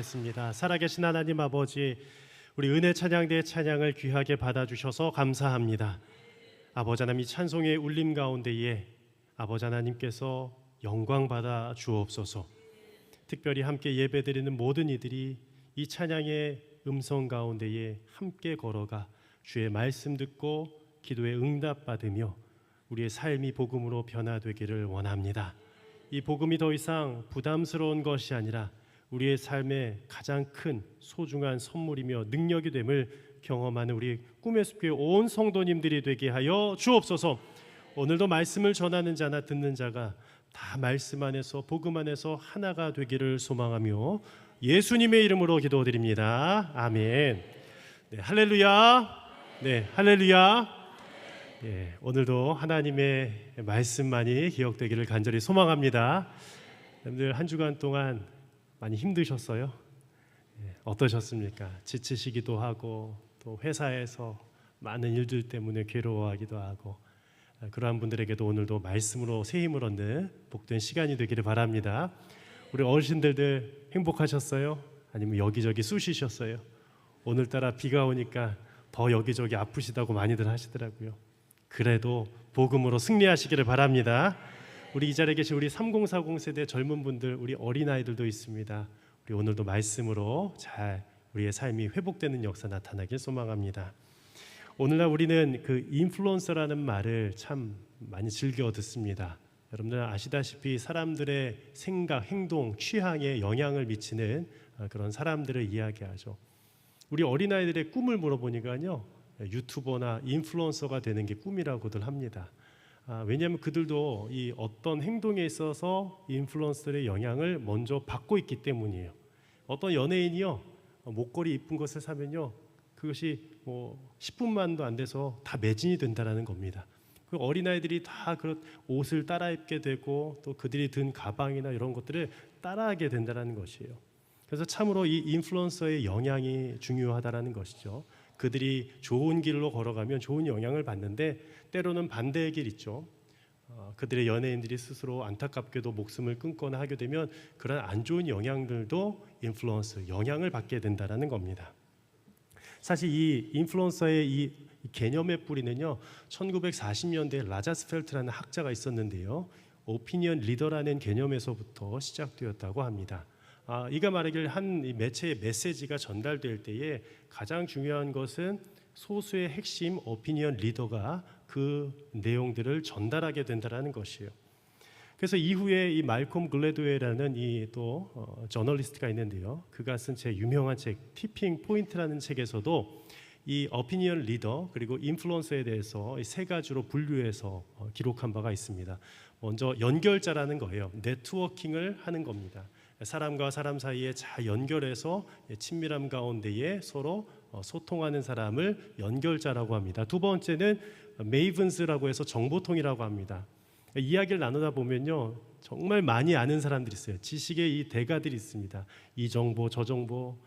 습니다. 살아계신 하나님 아버지, 우리 은혜 찬양대의 찬양을 귀하게 받아주셔서 감사합니다. 아버지 하나님, 이 찬송의 울림 가운데에 아버지 하나님께서 영광 받아 주옵소서. 특별히 함께 예배드리는 모든 이들이 이 찬양의 음성 가운데에 함께 걸어가 주의 말씀 듣고 기도에 응답받으며 우리의 삶이 복음으로 변화되기를 원합니다. 이 복음이 더 이상 부담스러운 것이 아니라 우리의 삶의 가장 큰 소중한 선물이며 능력이 됨을 경험하는 우리 꿈의 숲교회 온 성도님들이 되게 하여 주옵소서. 오늘도 말씀을 전하는 자나 듣는 자가 다 말씀 안에서 복음 안에서 하나가 되기를 소망하며 예수님의 이름으로 기도드립니다. 아멘. 네, 할렐루야. 네, 할렐루야. 네, 오늘도 하나님의 말씀만이 기억되기를 간절히 소망합니다. 여러분들 한 주간 동안 많이 힘드셨어요? 어떠셨습니까? 지치시기도 하고 또 회사에서 많은 일들 때문에 괴로워하기도 하고 그러한 분들에게도 오늘도 말씀으로 새 힘을 얻는 복된 시간이 되기를 바랍니다. 우리 어르신들들 행복하셨어요? 아니면 여기저기 쑤시셨어요? 오늘따라 비가 오니까 더 여기저기 아프시다고 많이들 하시더라고요. 그래도 복음으로 승리하시기를 바랍니다. 우리 이 자리에 계신 우리 3040 세대 젊은 분들, 우리 어린아이들도 있습니다. 우리 오늘도 말씀으로 잘 우리의 삶이 회복되는 역사 나타나길 소망합니다. 오늘날 우리는 그 인플루언서라는 말을 참 많이 즐겨 듣습니다. 여러분들 아시다시피 사람들의 생각, 행동, 취향에 영향을 미치는 그런 사람들을 이야기하죠. 우리 어린아이들의 꿈을 물어보니까요, 유튜버나 인플루언서가 되는 게 꿈이라고들 합니다. 왜냐하면 그들도 이 어떤 행동에 있어서 인플루언서들의 영향을 먼저 받고 있기 때문이에요. 어떤 연예인이요, 목걸이 이쁜 것을 사면요, 그것이 10분만도 안 돼서 다 매진이 된다라는 겁니다. 그 어린아이들이 다 그런 옷을 따라 입게 되고 또 그들이 든 가방이나 이런 것들을 따라하게 된다라는 것이에요. 그래서 참으로 이 인플루언서의 영향이 중요하다라는 것이죠. 그들이 좋은 길로 걸어가면 좋은 영향을 받는데 때로는 반대의 길 있죠. 그들의 연예인들이 스스로 안타깝게도 목숨을 끊거나 하게 되면 그런 안 좋은 영향들도 인플루언서, 영향을 받게 된다는 겁니다. 사실 이 인플루언서의 이 개념의 뿌리는요, 1940년대에 라자스펠트라는 학자가 있었는데요, 오피니언 리더라는 개념에서부터 시작되었다고 합니다. 이가 말하길 한 매체의 메시지가 전달될 때에 가장 중요한 것은 소수의 핵심 오피니언 리더가 그 내용들을 전달하게 된다는 것이에요. 그래서 이후에 이 말콤 글래드웰이라는 이 또 저널리스트가 있는데요, 그가 쓴 제 유명한 책 티핑 포인트라는 책에서도 이 오피니언 리더 그리고 인플루언서에 대해서 이 세 가지로 분류해서 기록한 바가 있습니다. 먼저 연결자라는 거예요. 네트워킹을 하는 겁니다. 사람과 사람 사이에 잘 연결해서 친밀함 가운데에 서로 소통하는 사람을 연결자라고 합니다. 두 번째는 메이븐스라고 해서 정보통이라고 합니다. 이야기를 나누다 보면요, 정말 많이 아는 사람들이 있어요. 지식의 이 대가들이 있습니다. 이 정보 저 정보.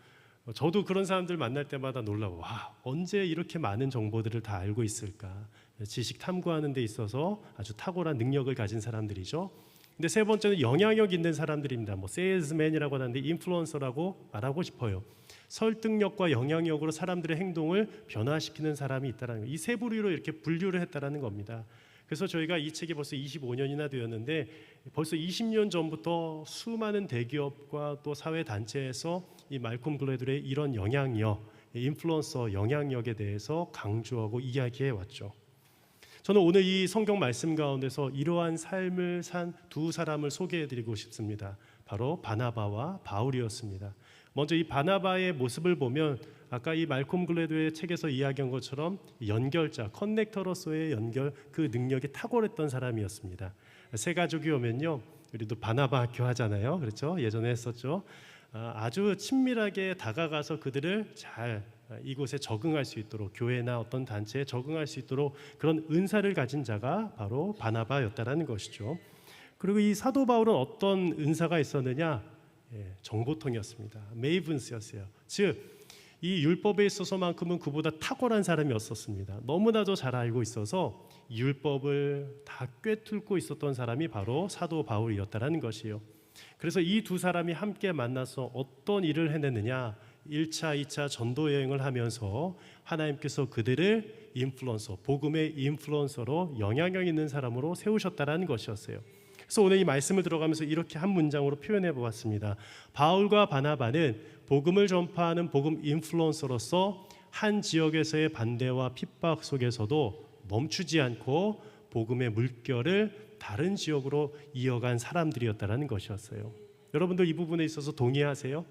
저도 그런 사람들 만날 때마다 놀라워. 와, 언제 이렇게 많은 정보들을 다 알고 있을까. 지식 탐구하는 데 있어서 아주 탁월한 능력을 가진 사람들이죠. 근데 세 번째는 영향력 있는 사람들입니다. 세일즈맨이라고 하는데 인플루언서라고 말하고 싶어요. 설득력과 영향력으로 사람들의 행동을 변화시키는 사람이 있다는 거예요. 이 세 부류로 이렇게 분류를 했다는 겁니다. 그래서 저희가 이 책이 벌써 25년이나 되었는데 벌써 20년 전부터 수많은 대기업과 또 사회단체에서 이 말콤 글래드웰의 이런 영향력, 인플루언서 영향력에 대해서 강조하고 이야기해 왔죠. 저는 오늘 이 성경 말씀 가운데서 이러한 삶을 산 두 사람을 소개해드리고 싶습니다. 바로 바나바와 바울이었습니다. 먼저 이 바나바의 모습을 보면 아까 이 말콤 글래드웰의 책에서 이야기한 것처럼 연결자, 커넥터로서의 연결, 그 능력이 탁월했던 사람이었습니다. 세 가족이 오면요, 우리도 바나바 학교 하잖아요. 그렇죠? 예전에 했었죠. 아주 친밀하게 다가가서 그들을 잘 이곳에 적응할 수 있도록, 교회나 어떤 단체에 적응할 수 있도록 그런 은사를 가진 자가 바로 바나바였다라는 것이죠. 그리고 이 사도 바울은 어떤 은사가 있었느냐? 정보통이었습니다. 메이븐스였어요. 즉 이 율법에 있어서만큼은 그보다 탁월한 사람이었었습니다. 너무나도 잘 알고 있어서 율법을 다 꿰뚫고 있었던 사람이 바로 사도 바울이었다라는 것이에요. 그래서 이 두 사람이 함께 만나서 어떤 일을 해냈느냐, 1차, 2차 전도 여행을 하면서 하나님께서 그들을 인플루언서, 복음의 인플루언서로 영향력 있는 사람으로 세우셨다는 것이었어요. 그래서 오늘 이 말씀을 들어가면서 이렇게 한 문장으로 표현해 보았습니다. 바울과 바나바는 복음을 전파하는 복음 인플루언서로서 한 지역에서의 반대와 핍박 속에서도 멈추지 않고 복음의 물결을 다른 지역으로 이어간 사람들이었다는 것이었어요. 여러분들 이 부분에 있어서 동의하세요?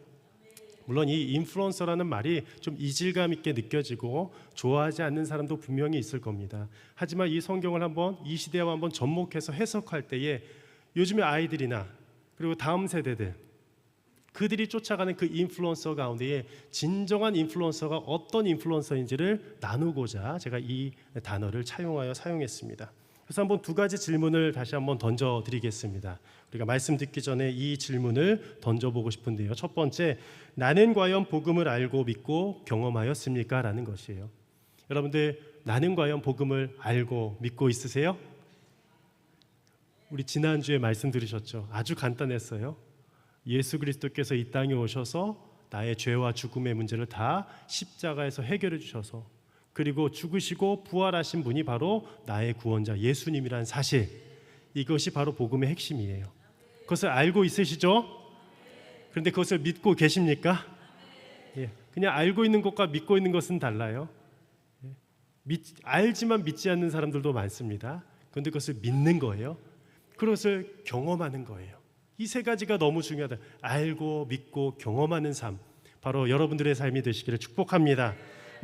물론 이 인플루언서라는 말이 좀 이질감 있게 느껴지고 좋아하지 않는 사람도 분명히 있을 겁니다. 하지만 이 성경을 한번 이 시대와 한번 접목해서 해석할 때에 요즘의 아이들이나 그리고 다음 세대들, 그들이 쫓아가는 그 인플루언서 가운데에 진정한 인플루언서가 어떤 인플루언서인지를 나누고자 제가 이 단어를 차용하여 사용했습니다. 그래서 한번 두 가지 질문을 다시 한번 던져드리겠습니다. 우리가 말씀 듣기 전에 이 질문을 던져보고 싶은데요. 첫 번째, 나는 과연 복음을 알고 믿고 경험하였습니까? 라는 것이에요. 여러분들, 나는 과연 복음을 알고 믿고 있으세요? 우리 지난주에 말씀 들으셨죠? 아주 간단했어요. 예수 그리스도께서 이 땅에 오셔서 나의 죄와 죽음의 문제를 다 십자가에서 해결해 주셔서, 그리고 죽으시고 부활하신 분이 바로 나의 구원자 예수님이라는 사실, 이것이 바로 복음의 핵심이에요. 그것을 알고 있으시죠? 그런데 그것을 믿고 계십니까? 예, 그냥 알고 있는 것과 믿고 있는 것은 달라요. 알지만 믿지 않는 사람들도 많습니다. 그런데 그것을 믿는 거예요. 그것을 경험하는 거예요. 이 세 가지가 너무 중요하다. 알고 믿고 경험하는 삶, 바로 여러분들의 삶이 되시기를 축복합니다.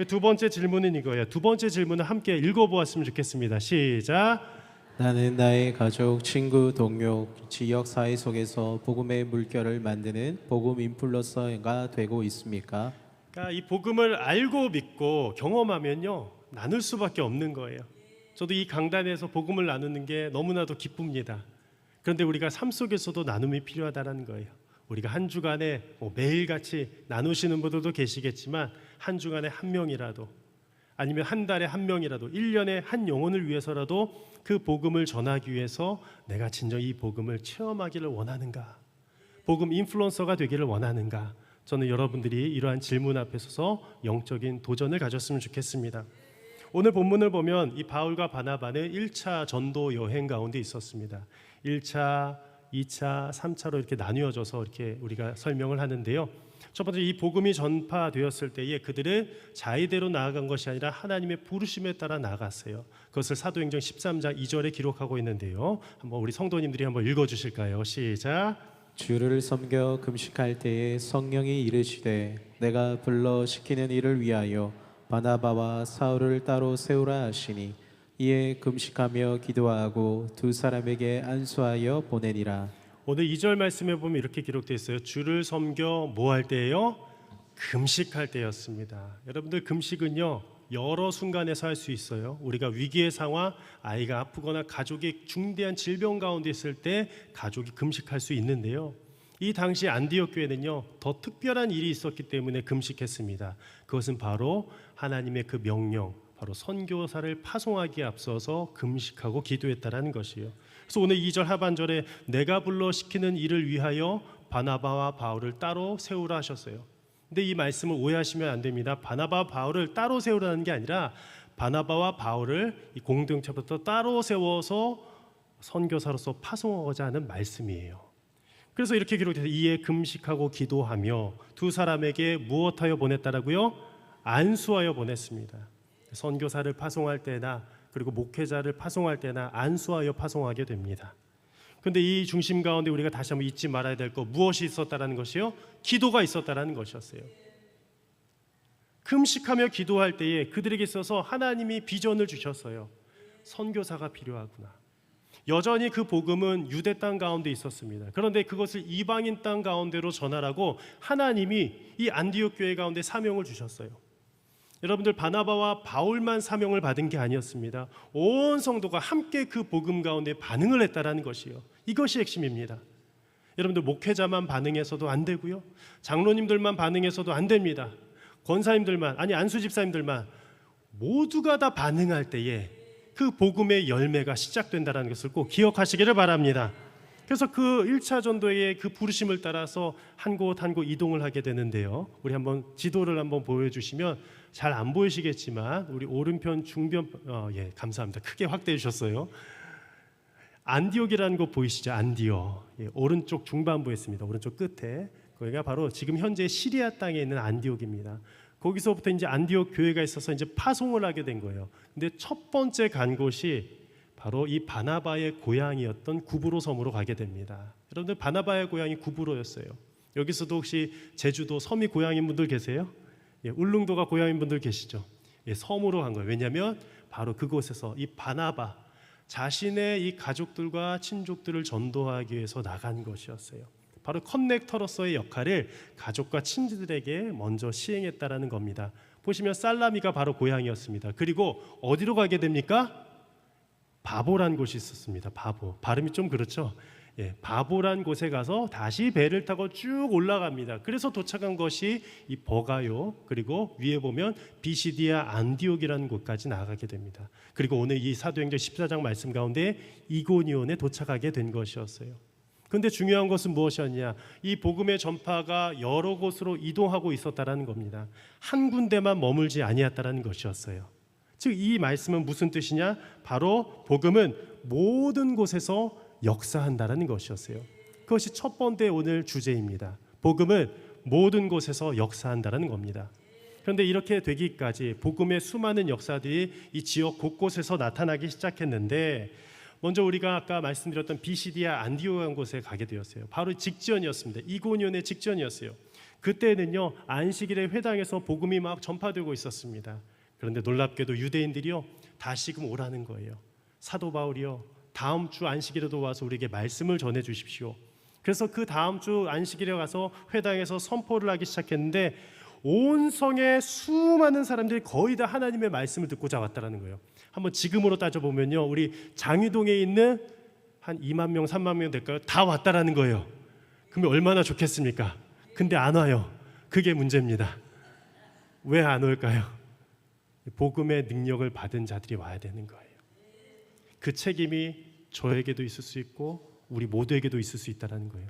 두 번째 질문은 이거예요. 두 번째 질문을 함께 읽어보았으면 좋겠습니다. 시작. 나는 나의 가족, 친구, 동료, 지역 사회 속에서 복음의 물결을 만드는 복음 인플루언서가 되고 있습니까? 그러니까 이 복음을 알고 믿고 경험하면요, 나눌 수밖에 없는 거예요. 저도 이 강단에서 복음을 나누는 게 너무나도 기쁩니다. 그런데 우리가 삶 속에서도 나눔이 필요하다는 거예요. 우리가 한 주간에 매일같이 나누시는 분들도 계시겠지만 한 주간에 한 명이라도, 아니면 한 달에 한 명이라도, 1년에 한 영혼을 위해서라도 그 복음을 전하기 위해서 내가 진정 이 복음을 체험하기를 원하는가, 복음 인플루언서가 되기를 원하는가, 저는 여러분들이 이러한 질문 앞에 서서 영적인 도전을 가졌으면 좋겠습니다. 오늘 본문을 보면 이 바울과 바나바는 1차 전도 여행 가운데 있었습니다. 1차, 2차, 3차로 이렇게 나뉘어져서 이렇게 우리가 설명을 하는데요. 첫 번째, 이 복음이 전파되었을 때에 그들은 자의대로 나아간 것이 아니라 하나님의 부르심에 따라 나아갔어요. 그것을 사도행전 13장 2절에 기록하고 있는데요. 한번 우리 성도님들이 한번 읽어주실까요? 시작. 주를 섬겨 금식할 때에 성령이 이르시되 내가 불러 시키는 일을 위하여 바나바와 사울을 따로 세우라 하시니 이에 금식하며 기도하고 두 사람에게 안수하여 보내니라. 오늘 2절 말씀에 보면 이렇게 기록되어 있어요. 주를 섬겨 뭐 할 때예요? 금식할 때였습니다. 여러분들, 금식은요 여러 순간에서 할 수 있어요. 우리가 위기의 상황, 아이가 아프거나 가족이 중대한 질병 가운데 있을 때 가족이 금식할 수 있는데요, 이 당시 안디옥 교회는요 더 특별한 일이 있었기 때문에 금식했습니다. 그것은 바로 하나님의 그 명령, 바로 선교사를 파송하기에 앞서서 금식하고 기도했다라는 것이에요. 그래서 오늘 2절 하반절에 내가 불러 시키는 일을 위하여 바나바와 바울을 따로 세우라 하셨어요. 근데 이 말씀을 오해하시면 안 됩니다. 바나바와 바울을 따로 세우라는 게 아니라 바나바와 바울을 이 공동체부터 따로 세워서 선교사로서 파송하고자 하는 말씀이에요. 그래서 이렇게 기록돼서 이에 금식하고 기도하며 두 사람에게 무엇하여 보냈다라고요? 안수하여 보냈습니다. 선교사를 파송할 때나 그리고 목회자를 파송할 때나 안수하여 파송하게 됩니다. 그런데 이 중심 가운데 우리가 다시 한번 잊지 말아야 될 것, 무엇이 있었다라는 것이요? 기도가 있었다라는 것이었어요. 금식하며 기도할 때에 그들에게 있어서 하나님이 비전을 주셨어요. 선교사가 필요하구나. 여전히 그 복음은 유대 땅 가운데 있었습니다. 그런데 그것을 이방인 땅 가운데로 전하라고 하나님이 이 안디옥 교회 가운데 사명을 주셨어요. 여러분들, 바나바와 바울만 사명을 받은 게 아니었습니다. 온 성도가 함께 그 복음 가운데 반응을 했다라는 것이요, 이것이 핵심입니다. 여러분들, 목회자만 반응해서도 안 되고요, 장로님들만 반응해서도 안 됩니다. 권사님들만, 아니 안수집사님들만 모두가 다 반응할 때에 그 복음의 열매가 시작된다는 것을 꼭 기억하시기를 바랍니다. 그래서 그 1차 전도의 그 부르심을 따라서 한 곳 한 곳 이동을 하게 되는데요. 우리 한번 지도를 한번 보여주시면 잘 안 보이시겠지만 우리 오른편 중변 예, 감사합니다. 크게 확대해 주셨어요. 안디옥이라는 곳 보이시죠? 안디옥. 예, 오른쪽 중반부에 있습니다. 오른쪽 끝에. 거기가 바로 지금 현재 시리아 땅에 있는 안디옥입니다. 거기서부터 이제 안디옥 교회가 있어서 이제 파송을 하게 된 거예요. 근데 첫 번째 간 곳이 바로 이 바나바의 고향이었던 구브로 섬으로 가게 됩니다. 여러분들 바나바의 고향이 구브로였어요. 여기서도 혹시 제주도 섬이 고향인 분들 계세요? 예, 울릉도가 고향인 분들 계시죠? 예, 섬으로 간 거예요. 왜냐하면 바로 그곳에서 이 바나바 자신의 이 가족들과 친족들을 전도하기 위해서 나간 것이었어요. 바로 커넥터로서의 역할을 가족과 친지들에게 먼저 시행했다라는 겁니다. 보시면 살라미가 바로 고향이었습니다. 그리고 어디로 가게 됩니까? 바보란 곳이 있었습니다. 바보. 발음이 좀 그렇죠? 예, 바보란 곳에 가서 다시 배를 타고 쭉 올라갑니다. 그래서 도착한 것이 이 버가요. 그리고 위에 보면 비시디아 안디옥이라는 곳까지 나가게 됩니다. 그리고 오늘 이 사도행전 14장 말씀 가운데 이고니온에 도착하게 된 것이었어요. 그런데 중요한 것은 무엇이었냐? 이 복음의 전파가 여러 곳으로 이동하고 있었다라는 겁니다. 한 군데만 머물지 아니었다라는 것이었어요. 즉 이 말씀은 무슨 뜻이냐? 바로 복음은 모든 곳에서 역사한다라는 것이었어요. 그것이 첫 번째 오늘 주제입니다. 복음은 모든 곳에서 역사한다라는 겁니다. 그런데 이렇게 되기까지 복음의 수많은 역사들이 이 지역 곳곳에서 나타나기 시작했는데 먼저 우리가 아까 말씀드렸던 비시디아 안디옥이라는 곳에 가게 되었어요. 바로 직전이었습니다. 이고니온의 직전이었어요. 그때는요 안식일의 회당에서 복음이 막 전파되고 있었습니다. 그런데 놀랍게도 유대인들이요 다시금 오라는 거예요. 사도 바울이요 다음 주 안식일에도 와서 우리에게 말씀을 전해 주십시오. 그래서 그 다음 주 안식일에 가서 회당에서 선포를 하기 시작했는데 온 성의 수많은 사람들이 거의 다 하나님의 말씀을 듣고자 왔다라는 거예요. 한번 지금으로 따져보면요 우리 장위동에 있는 한 2만 명 3만 명 될까요? 다 왔다라는 거예요. 그러면 얼마나 좋겠습니까? 근데 안 와요. 그게 문제입니다. 왜 안 올까요? 복음의 능력을 받은 자들이 와야 되는 거예요. 그 책임이 저에게도 있을 수 있고 우리 모두에게도 있을 수 있다는 거예요.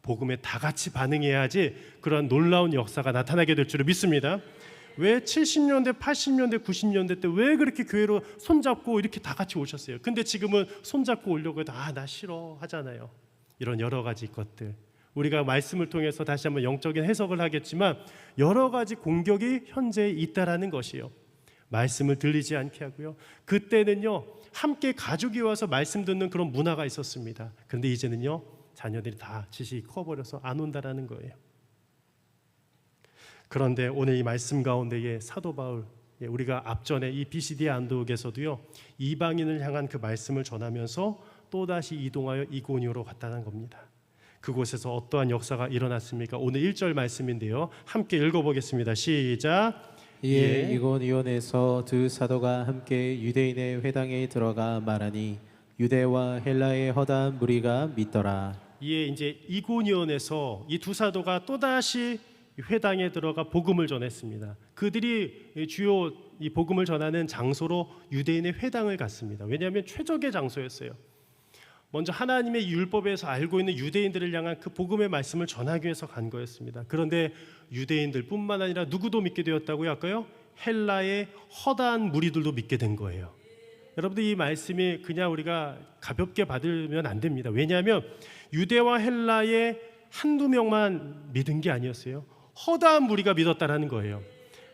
복음에 다 같이 반응해야지 그러한 놀라운 역사가 나타나게 될 줄을 믿습니다. 왜 70년대, 80년대, 90년대 때 왜 그렇게 교회로 손잡고 이렇게 다 같이 오셨어요? 근데 지금은 손잡고 오려고 해도 나 싫어 하잖아요. 이런 여러 가지 것들 우리가 말씀을 통해서 다시 한번 영적인 해석을 하겠지만 여러 가지 공격이 현재 있다라는 것이요. 말씀을 들리지 않게 하고요. 그때는요 함께 가족이 와서 말씀 듣는 그런 문화가 있었습니다. 그런데 이제는요 자녀들이 다 지식이 커버려서 안 온다라는 거예요. 그런데 오늘 이 말씀 가운데에 사도 바울 우리가 앞전에 이 비시디아 안디옥에서도요 이방인을 향한 그 말씀을 전하면서 또다시 이동하여 이고니오로 갔다는 겁니다. 그곳에서 어떠한 역사가 일어났습니까? 오늘 1절 말씀인데요 함께 읽어보겠습니다. 시작. 이에 이고니온에서 두 사도가 함께 유대인의 회당에 들어가 말하니 유대와 헬라의 허다한 무리가 믿더라. 이에 이제 이고니온에서 이 두 사도가 또다시 회당에 들어가 복음을 전했습니다. 그들이 주요 이 복음을 전하는 장소로 유대인의 회당을 갔습니다. 왜냐하면 최적의 장소였어요. 먼저 하나님의 율법에서 알고 있는 유대인들을 향한 그 복음의 말씀을 전하기 위해서 간 거였습니다. 그런데 유대인들뿐만 아니라 누구도 믿게 되었다고요? 아까요? 헬라의 허다한 무리들도 믿게 된 거예요. 여러분들 이 말씀이 그냥 우리가 가볍게 받으면 안 됩니다. 왜냐하면 유대와 헬라의 한두 명만 믿은 게 아니었어요. 허다한 무리가 믿었다라는 거예요.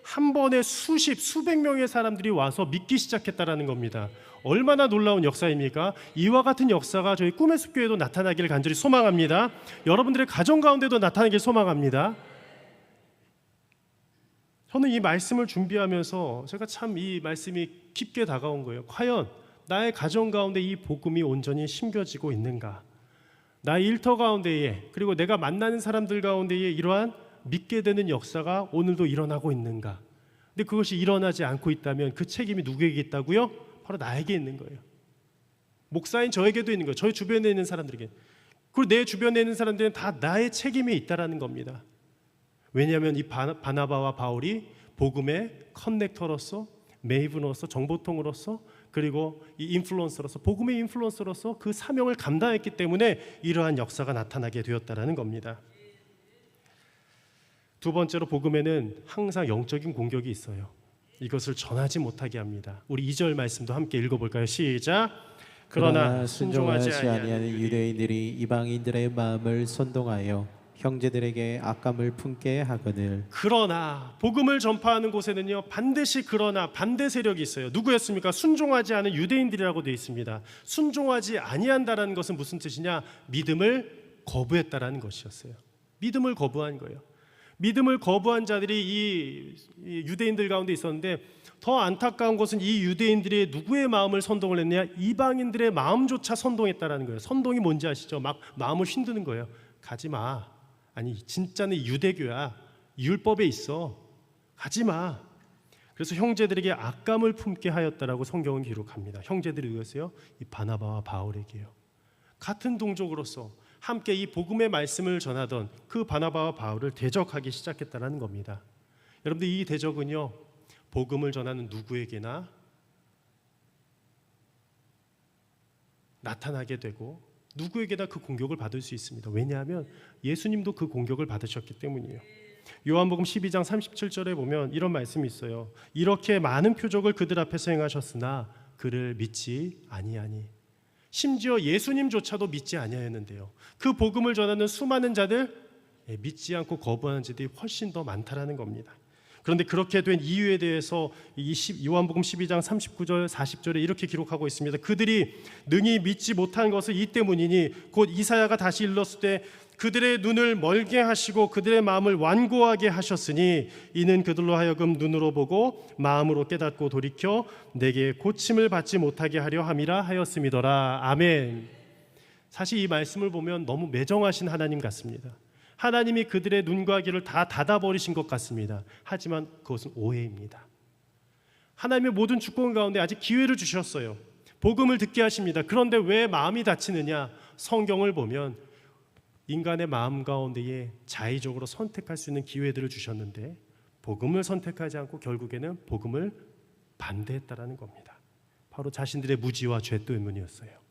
한 번에 수백 명의 사람들이 와서 믿기 시작했다라는 겁니다. 얼마나 놀라운 역사입니까? 이와 같은 역사가 저희 꿈의 숲교회도 나타나기를 간절히 소망합니다. 여러분들의 가정 가운데도 나타나길 소망합니다. 저는 이 말씀을 준비하면서 제가 참 이 말씀이 깊게 다가온 거예요. 과연 나의 가정 가운데 이 복음이 온전히 심겨지고 있는가? 나의 일터 가운데에 그리고 내가 만나는 사람들 가운데에 이러한 믿게 되는 역사가 오늘도 일어나고 있는가? 근데 그것이 일어나지 않고 있다면 그 책임이 누구에게 있다고요? 바로 나에게 있는 거예요. 목사인 저에게도 있는 거예요. 저희 주변에 있는 사람들에게. 그리고 내 주변에 있는 사람들은 다 나의 책임이 있다라는 겁니다. 왜냐하면 이 바나바와 바울이 복음의 커넥터로서 메이브로서 정보통으로서 그리고 이 인플루언서로서, 복음의 인플루언서로서 그 사명을 감당했기 때문에 이러한 역사가 나타나게 되었다라는 겁니다. 두 번째로, 복음에는 항상 영적인 공격이 있어요. 이것을 전하지 못하게 합니다. 우리 2절 말씀도 함께 읽어볼까요? 시작. 그러나 순종하지 아니하는 유대인들이 이방인들의 마음을 선동하여 형제들에게 악감을 품게 하거늘. 그러나, 복음을 전파하는 곳에는요 반드시 그러나, 반대 세력이 있어요. 누구였습니까? 순종하지 않은 유대인들이라고 되어 있습니다. 순종하지 아니한다라는 것은 무슨 뜻이냐? 믿음을 거부했다라는 것이었어요. 믿음을 거부한 거예요. 믿음을 거부한 자들이 이 유대인들 가운데 있었는데, 더 안타까운 것은 이 유대인들이 누구의 마음을 선동을 했느냐? 이방인들의 마음조차 선동했다라는 거예요. 선동이 뭔지 아시죠? 막 마음을 휘두는 거예요. 가지 마. 아니, 진짜는 유대교야. 율법에 있어. 가지 마. 그래서 형제들에게 악감을 품게 하였다라고 성경은 기록합니다. 형제들이 누구였어요? 이 바나바와 바울에게요. 같은 동족으로서 함께 이 복음의 말씀을 전하던 그 바나바와 바울을 대적하기 시작했다는 겁니다. 여러분들, 이 대적은요 복음을 전하는 누구에게나 나타나게 되고 누구에게나 그 공격을 받을 수 있습니다. 왜냐하면 예수님도 그 공격을 받으셨기 때문이에요. 요한복음 12장 37절에 보면 이런 말씀이 있어요. 이렇게 많은 표적을 그들 앞에서 행하셨으나 그를 믿지 아니하니. 심지어 예수님조차도 믿지 아니하였는데요, 그 복음을 전하는 수많은 자들, 믿지 않고 거부하는 자들이 훨씬 더 많다라는 겁니다. 그런데 그렇게 된 이유에 대해서 요한복음 12장 39절 40절에 이렇게 기록하고 있습니다. 그들이 능히 믿지 못한 것은 이 때문이니 곧 이사야가 다시 일렀을 때 그들의 눈을 멀게 하시고 그들의 마음을 완고하게 하셨으니 이는 그들로 하여금 눈으로 보고 마음으로 깨닫고 돌이켜 내게 고침을 받지 못하게 하려 함이라 하였음이더라. 아멘. 사실 이 말씀을 보면 너무 매정하신 하나님 같습니다. 하나님이 그들의 눈과 귀를 다 닫아버리신 것 같습니다. 하지만 그것은 오해입니다. 하나님의 모든 주권 가운데 아직 기회를 주셨어요. 복음을 듣게 하십니다. 그런데 왜 마음이 닫히느냐? 성경을 보면 인간의 마음 가운데에 자의적으로 선택할 수 있는 기회들을 주셨는데 복음을 선택하지 않고 결국에는 복음을 반대했다라는 겁니다. 바로 자신들의 무지와 죄 때문이었어요.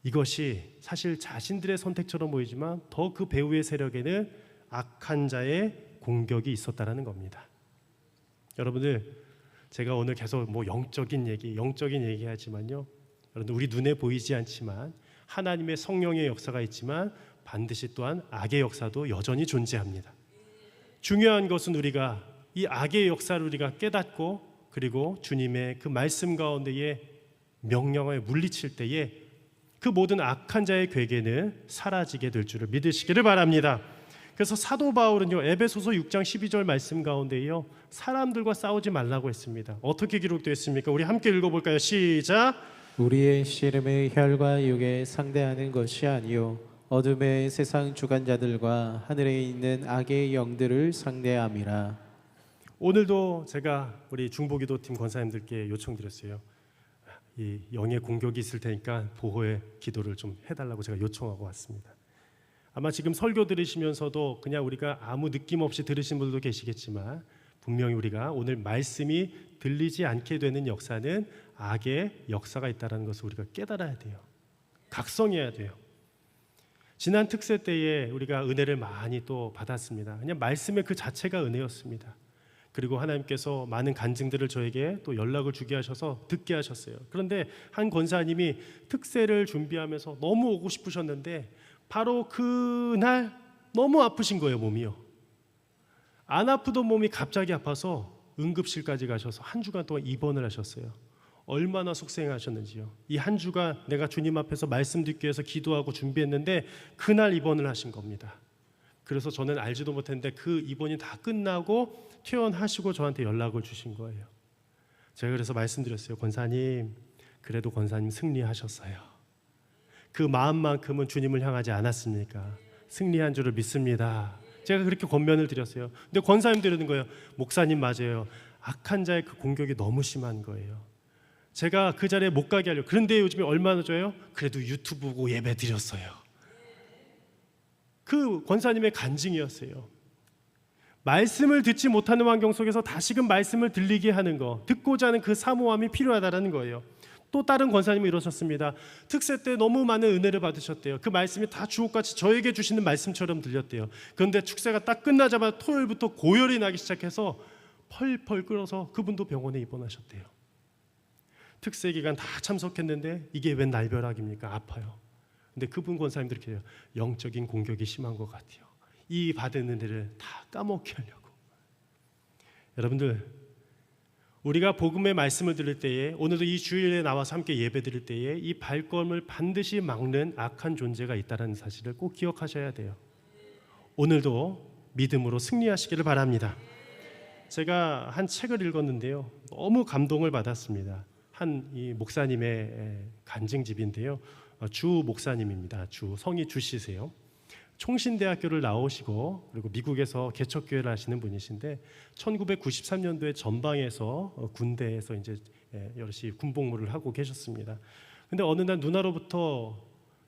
이것이 사실 자신들의 선택처럼 보이지만 더 그 배후의 세력에는 악한 자의 공격이 있었다라는 겁니다. 여러분들, 제가 오늘 계속 영적인 얘기 하지만요, 여러분들, 우리 눈에 보이지 않지만 하나님의 성령의 역사가 있지만 반드시 또한 악의 역사도 여전히 존재합니다. 중요한 것은 우리가 이 악의 역사를 우리가 깨닫고 그리고 주님의 그 말씀 가운데에 명령을 물리칠 때에 그 모든 악한 자의 괴계는 사라지게 될 줄을 믿으시기를 바랍니다. 그래서 사도 바울은요, 에베소서 6장 12절 말씀 가운데요, 사람들과 싸우지 말라고 했습니다. 어떻게 기록되어 있습니까? 우리 함께 읽어볼까요? 시작. 우리의 씨름의 혈과 육에 상대하는 것이 아니요 어둠의 세상 주관자들과 하늘에 있는 악의 영들을 상대함이라. 오늘도 제가 우리 중보기도팀 권사님들께 요청드렸어요. 이 영의 공격이 있을 테니까 보호의 기도를 좀 해달라고 제가 요청하고 왔습니다. 아마 지금 설교 들으시면서도 그냥 우리가 아무 느낌 없이 들으신 분들도 계시겠지만 분명히 우리가 오늘 말씀이 들리지 않게 되는 역사는 악의 역사가 있다는 것을 우리가 깨달아야 돼요. 각성해야 돼요. 지난 특세 때에 우리가 은혜를 많이 또 받았습니다. 그냥 말씀의 그 자체가 은혜였습니다. 그리고 하나님께서 많은 간증들을 저에게 또 연락을 주게 하셔서 듣게 하셨어요. 그런데 한 권사님이 특세를 준비하면서 너무 오고 싶으셨는데 바로 그날 너무 아프신 거예요, 몸이요. 안 아프던 몸이 갑자기 아파서 응급실까지 가셔서 한 주간 동안 입원을 하셨어요. 얼마나 속상하셨는지요. 이 한 주간 내가 주님 앞에서 말씀 듣기 위해서 기도하고 준비했는데 그날 입원을 하신 겁니다. 그래서 저는 알지도 못했는데 그 입원이 다 끝나고 퇴원하시고 저한테 연락을 주신 거예요. 제가 그래서 말씀드렸어요. 권사님, 그래도 권사님 승리하셨어요. 그 마음만큼은 주님을 향하지 않았습니까? 승리한 줄을 믿습니다. 제가 그렇게 권면을 드렸어요. 근데 권사님들이 이러는 거예요. 목사님 맞아요. 악한 자의 그 공격이 너무 심한 거예요. 제가 그 자리에 못 가게 하려고. 그런데 요즘에 얼마나 줘요? 그래도 유튜브 보고 예배 드렸어요. 그 권사님의 간증이었어요. 말씀을 듣지 못하는 환경 속에서 다시금 말씀을 들리게 하는 거, 듣고자 하는 그 사모함이 필요하다라는 거예요. 또 다른 권사님이 이러셨습니다. 특세 때 너무 많은 은혜를 받으셨대요. 그 말씀이 다 주옥같이 저에게 주시는 말씀처럼 들렸대요. 그런데 축세가 딱 끝나자마자 토요일부터 고열이 나기 시작해서 펄펄 끓어서 그분도 병원에 입원하셨대요. 특세 기간 다 참석했는데 이게 웬 날벼락입니까? 아파요. 근데 그분 권사님들 이렇게 해요. 영적인 공격이 심한 것 같아요. 이 받은 은혜를 다 까먹게 하려고. 여러분들, 우리가 복음의 말씀을 들을 때에, 오늘도 이 주일에 나와서 함께 예배 드릴 때에 이 발걸음을 반드시 막는 악한 존재가 있다는 사실을 꼭 기억하셔야 돼요. 오늘도 믿음으로 승리하시기를 바랍니다. 제가 한 책을 읽었는데요, 너무 감동을 받았습니다. 한 이 목사님의 간증집인데요, 주 목사님입니다. 성이 주씨세요. 총신대학교를 나오시고 그리고 미국에서 개척교회를 하시는 분이신데 1993년도에 전방에서 군대에서 이제 여럿이 군복무를 하고 계셨습니다. 근데 어느 날 누나로부터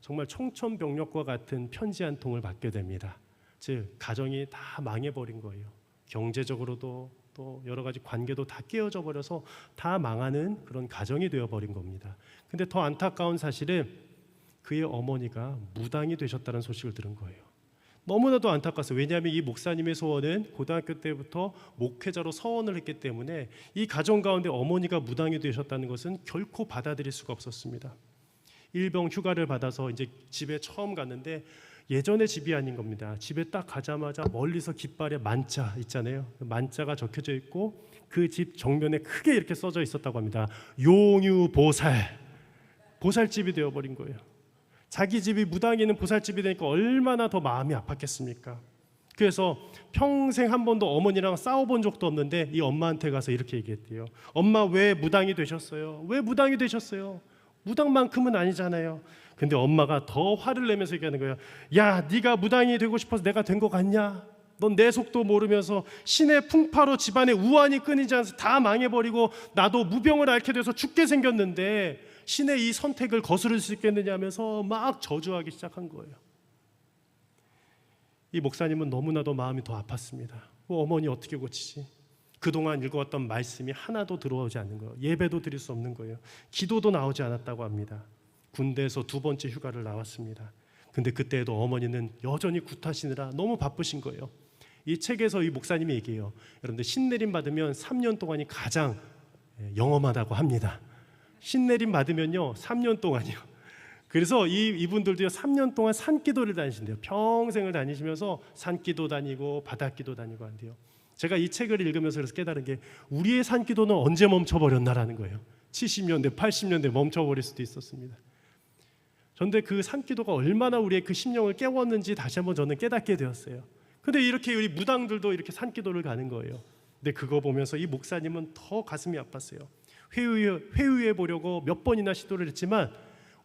정말 청천벽력과 같은 편지 한 통을 받게 됩니다. 즉 가정이 다 망해버린 거예요. 경제적으로도 또 여러 가지 관계도 다 깨어져 버려서 다 망하는 그런 가정이 되어버린 겁니다. 근데 더 안타까운 사실은 그의 어머니가 무당이 되셨다는 소식을 들은 거예요. 너무나도 안타까웠어요. 왜냐하면 이 목사님의 소원은 고등학교 때부터 목회자로 서원을 했기 때문에 이 가정 가운데 어머니가 무당이 되셨다는 것은 결코 받아들일 수가 없었습니다. 일병 휴가를 받아서 이제 집에 처음 갔는데 예전의 집이 아닌 겁니다. 집에 딱 가자마자 멀리서 깃발에 만자 있잖아요. 만자가 적혀져 있고 그 집 정면에 크게 이렇게 써져 있었다고 합니다. 용유보살, 보살집이 되어버린 거예요. 자기 집이 무당이는 보살집이 되니까 얼마나 더 마음이 아팠겠습니까? 그래서 평생 한 번도 어머니랑 싸워본 적도 없는데 이 엄마한테 가서 이렇게 얘기했대요. 엄마, 왜 무당이 되셨어요? 왜 무당이 되셨어요? 무당만큼은 아니잖아요. 근데 엄마가 더 화를 내면서 얘기하는 거예요. 야, 네가 무당이 되고 싶어서 내가 된 거 같냐? 넌 내 속도 모르면서 신의 풍파로 집안에 우환이 끊이지 않아서 다 망해버리고 나도 무병을 앓게 돼서 죽게 생겼는데 신의 이 선택을 거스를 수 있겠느냐 하면서 막 저주하기 시작한 거예요. 이 목사님은 너무나도 마음이 더 아팠습니다. 어머니 어떻게 고치지? 그동안 읽어왔던 말씀이 하나도 들어오지 않는 거예요. 예배도 드릴 수 없는 거예요. 기도도 나오지 않았다고 합니다. 군대에서 2번째 휴가를 나왔습니다. 근데 그때에도 어머니는 여전히 굿하시느라 너무 바쁘신 거예요. 이 책에서 이 목사님이 얘기해요. 여러분들 신내림 받으면 3년 동안이 가장 영험하다고 합니다. 신내림 받으면요 3년 동안이요. 그래서 이분들도요 3년 동안 산기도를 다니신대요. 평생을 다니시면서 산기도 다니고 바닷기도 다니고 한대요. 제가 이 책을 읽으면서 그래서 깨달은 게 우리의 산기도는 언제 멈춰버렸나라는 거예요. 70년대 80년대 멈춰버릴 수도 있었습니다. 그런데 그 산기도가 얼마나 우리의 그 심령을 깨웠는지 다시 한번 저는 깨닫게 되었어요. 근데 이렇게 우리 무당들도 이렇게 산기도를 가는 거예요. 근데 그거 보면서 이 목사님은 더 가슴이 아팠어요. 회유해 보려고 몇 번이나 시도를 했지만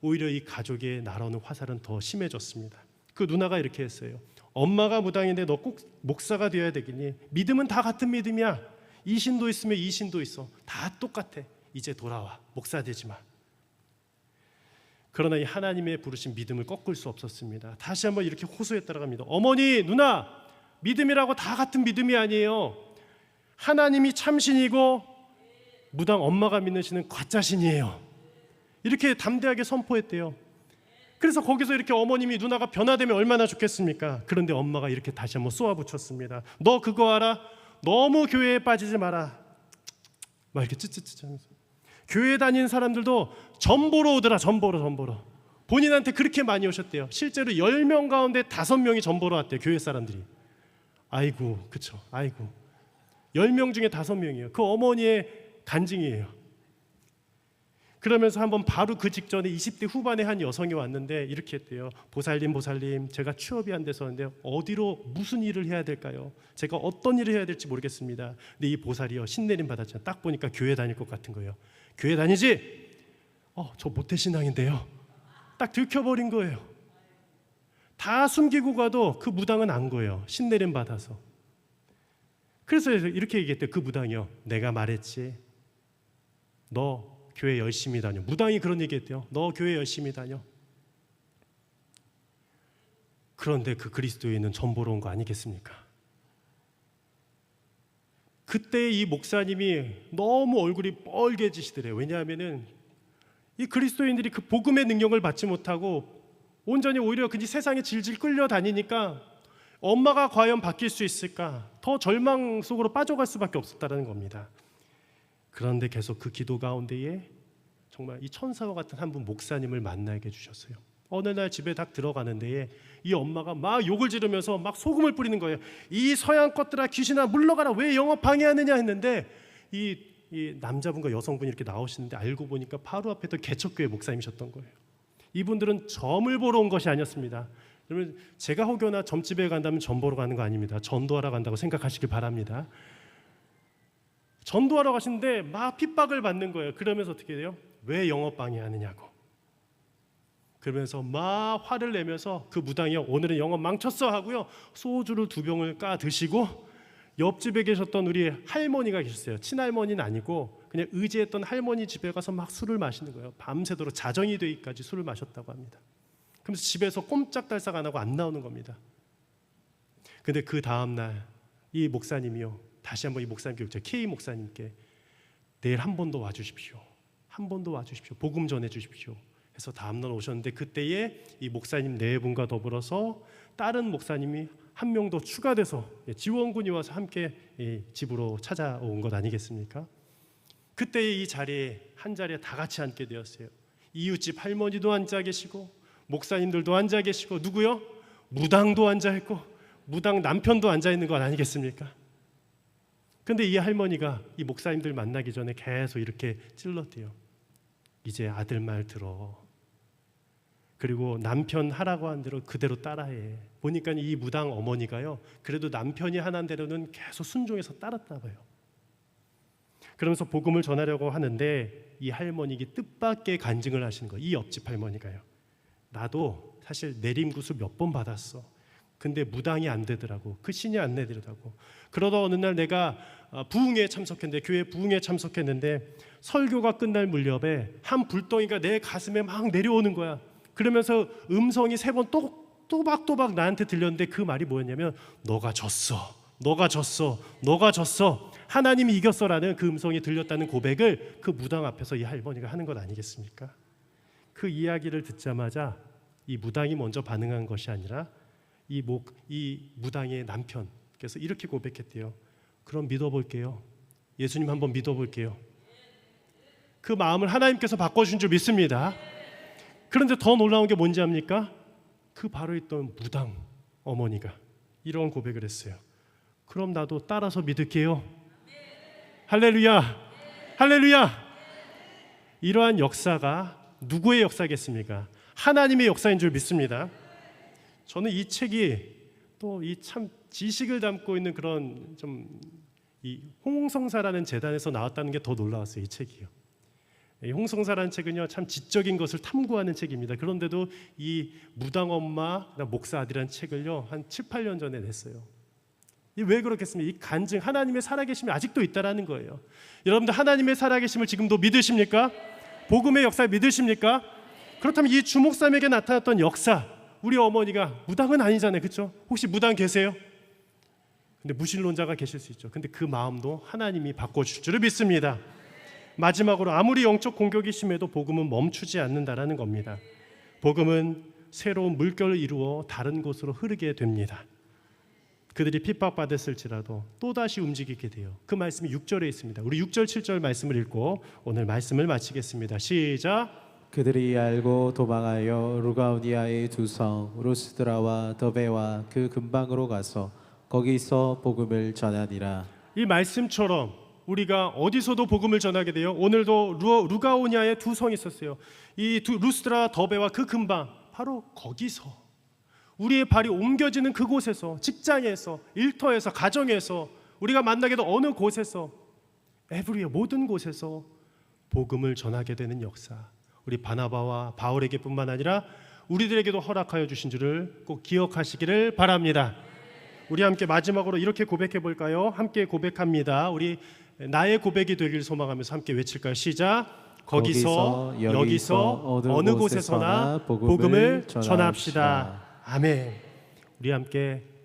오히려 이 가족의 날아오는 화살은 더 심해졌습니다. 그 누나가 이렇게 했어요. 엄마가 무당인데 너 꼭 목사가 되어야 되겠니? 믿음은 다 같은 믿음이야. 이 신도 있으면 이 신도 있어. 다 똑같아. 이제 돌아와. 목사 되지 마. 그러나 이 하나님의 부르신 믿음을 꺾을 수 없었습니다. 다시 한번 이렇게 호소했다고 합니다. 어머니, 누나, 믿음이라고 다 같은 믿음이 아니에요. 하나님이 참신이고 무당 엄마가 믿는 신은 가짜신이에요. 이렇게 담대하게 선포했대요. 그래서 거기서 이렇게 어머님이 누나가 변화되면 얼마나 좋겠습니까? 그런데 엄마가 이렇게 다시 한번 쏘아붙였습니다. 너 그거 알아? 너무 교회에 빠지지 마라. 막 이렇게 찌찌찌 하면서. 교회 다니는 사람들도 전보러 오더라. 전보러. 본인한테 그렇게 많이 오셨대요. 실제로 10명 가운데 5명이 전보러 왔대요. 교회 사람들이. 아이고, 그쵸. 아이고. 10명 중에 5명이에요. 그 어머니의 간증이에요. 그러면서 한번 바로 그 직전에 20대 후반의 한 여성이 왔는데 이렇게 했대요. 보살님, 제가 취업이 안 돼서는데 어디로 무슨 일을 해야 될까요? 제가 어떤 일을 해야 될지 모르겠습니다. 근데 이 보살이요 신내림 받았잖아요. 딱 보니까 교회 다닐 것 같은 거예요. 교회 다니지? 저 모태신앙인데요. 딱 들켜버린 거예요. 다 숨기고 가도 그 무당은 안 거예요. 신내림 받아서. 그래서 이렇게 얘기했대요. 그 무당이요. 내가 말했지. 너 교회 열심히 다녀. 무당이 그런 얘기했대요. 너 교회 열심히 다녀. 그런데 그 그리스도인은 전보러 온 거 아니겠습니까? 그때 이 목사님이 너무 얼굴이 뻘개지시더래요. 왜냐하면은 이 그리스도인들이 그 복음의 능력을 받지 못하고 온전히 오히려 그냥 세상에 질질 끌려다니니까 엄마가 과연 바뀔 수 있을까? 더 절망 속으로 빠져갈 수밖에 없었다는 겁니다. 그런데 계속 그 기도 가운데에 정말 이 천사와 같은 한 분 목사님을 만나게 해주셨어요. 어느 날 집에 딱 들어가는데 이 엄마가 막 욕을 지르면서 막 소금을 뿌리는 거예요. 이 서양 것들아, 귀신아, 물러가라, 왜 영업 방해하느냐 했는데 이 남자분과 여성분이 이렇게 나오시는데 알고 보니까 바로 앞에 또 개척교회 목사님이셨던 거예요. 이분들은 점을 보러 온 것이 아니었습니다. 그러면 제가 혹여나 점집에 간다면 점 보러 가는 거 아닙니다. 전도하러 간다고 생각하시길 바랍니다. 전도하러 가시는데 막 핍박을 받는 거예요. 그러면서 어떻게 돼요? 왜 영업 방해하느냐고. 그러면서 막 화를 내면서 그 무당이요, 오늘은 영업 망쳤어 하고요, 소주를 2병을 까 드시고 옆집에 계셨던 우리 할머니가 계셨어요. 친할머니는 아니고 그냥 의지했던 할머니 집에 가서 막 술을 마시는 거예요. 밤새도록 자정이 되기까지 술을 마셨다고 합니다. 그러면서 집에서 꼼짝달싹 안 하고 안 나오는 겁니다. 근데 그 다음 날 이 목사님이요, 다시 한번 이 목사님께, K 목사님께 내일 한 번 더 와주십시오. 한 번 더 와주십시오. 복음 전해주십시오. 해서 다음날 오셨는데 그때에 이 목사님 4분과 더불어서 다른 목사님이 한 명 더 추가돼서 지원군이 와서 함께 집으로 찾아온 것 아니겠습니까? 그때 이 자리에, 한 자리에 다 같이 앉게 되었어요. 이웃집 할머니도 앉아 계시고 목사님들도 앉아 계시고 누구요? 무당도 앉아 있고 무당 남편도 앉아 있는 것 아니겠습니까? 근데 이 할머니가 이 목사님들 만나기 전에 계속 이렇게 찔렀대요. 이제 아들 말 들어. 그리고 남편 하라고 한 대로 그대로 따라해. 보니까 이 무당 어머니가요, 그래도 남편이 하는 대로는 계속 순종해서 따랐나 봐요. 그러면서 복음을 전하려고 하는데 이 할머니가 뜻밖의 간증을 하시는 거예요. 이 옆집 할머니가요, 나도 사실 내림구수 몇 번 받았어. 근데 무당이 안 되더라고. 그 신이 안 내더라고. 그러다 어느 날 내가 부흥회에 참석했는데, 교회 부흥회에 참석했는데 설교가 끝날 무렵에 한 불덩이가 내 가슴에 막 내려오는 거야. 그러면서 음성이 3번 또박또박 나한테 들렸는데 그 말이 뭐였냐면, 너가 졌어, 너가 졌어, 너가 졌어, 하나님이 이겼어라는 그 음성이 들렸다는 고백을 그 무당 앞에서 이 할머니가 하는 것 아니겠습니까? 그 이야기를 듣자마자 이 무당이 먼저 반응한 것이 아니라 이 무당의 남편께서 이렇게 고백했대요. 그럼 믿어볼게요. 예수님 한번 믿어볼게요. 그 마음을 하나님께서 바꿔주신 줄 믿습니다. 그런데 더 놀라운 게 뭔지 압니까? 그 바로 있던 무당 어머니가 이런 고백을 했어요. 그럼 나도 따라서 믿을게요. 할렐루야, 할렐루야. 이러한 역사가 누구의 역사겠습니까? 하나님의 역사인 줄 믿습니다. 저는 이 책이 또 이 참 지식을 담고 있는 그런 좀 이 홍성사라는 재단에서 나왔다는 게 더 놀라웠어요. 이 책이요. 이 홍성사라는 책은요, 참 지적인 것을 탐구하는 책입니다. 그런데도 이 무당 엄마 목사 아들이라는 책을요 한 7, 8년 전에 냈어요. 왜 그렇겠습니까? 이 간증, 하나님의 살아계심이 아직도 있다라는 거예요. 여러분들 하나님의 살아계심을 지금도 믿으십니까? 복음의 역사 믿으십니까? 그렇다면 이 주목사님에게 나타났던 역사, 우리 어머니가 무당은 아니잖아요, 그렇죠? 혹시 무당 계세요? 근데 무신론자가 계실 수 있죠. 근데 그 마음도 하나님이 바꿔주실 줄을 믿습니다. 마지막으로 아무리 영적 공격이 심해도 복음은 멈추지 않는다라는 겁니다. 복음은 새로운 물결을 이루어 다른 곳으로 흐르게 됩니다. 그들이 핍박받았을지라도 또다시 움직이게 돼요. 그 말씀이 6절에 있습니다. 우리 6절 7절 말씀을 읽고 오늘 말씀을 마치겠습니다. 시작. 그들이 알고 도망하여 루가오니아의 2성 루스드라와 더베와 그 근방으로 가서 거기서 복음을 전하니라. 이 말씀처럼 우리가 어디서도 복음을 전하게 돼요. 오늘도 루가오니아에 2성이 있었어요. 이 루스드라 더베와 그 근방, 바로 거기서 우리의 발이 옮겨지는 그곳에서, 직장에서, 일터에서, 가정에서, 우리가 만나게 된 어느 곳에서, 에브리에 모든 곳에서 복음을 전하게 되는 역사, 우리 바나바와 바울에게뿐만 아니라 우리들에게도 허락하여 주신 줄을 꼭 기억하시기를 바랍니다. 우리 함께 마지막으로 이렇게 고백해 볼까요? 함께 고백합니다. 우리 나의 고백이 되길 소망하면서 함께 외칠까요? 시작. 거기서 여기서 어느 곳에서나 복음을 전합시다. 아멘. 우리 함께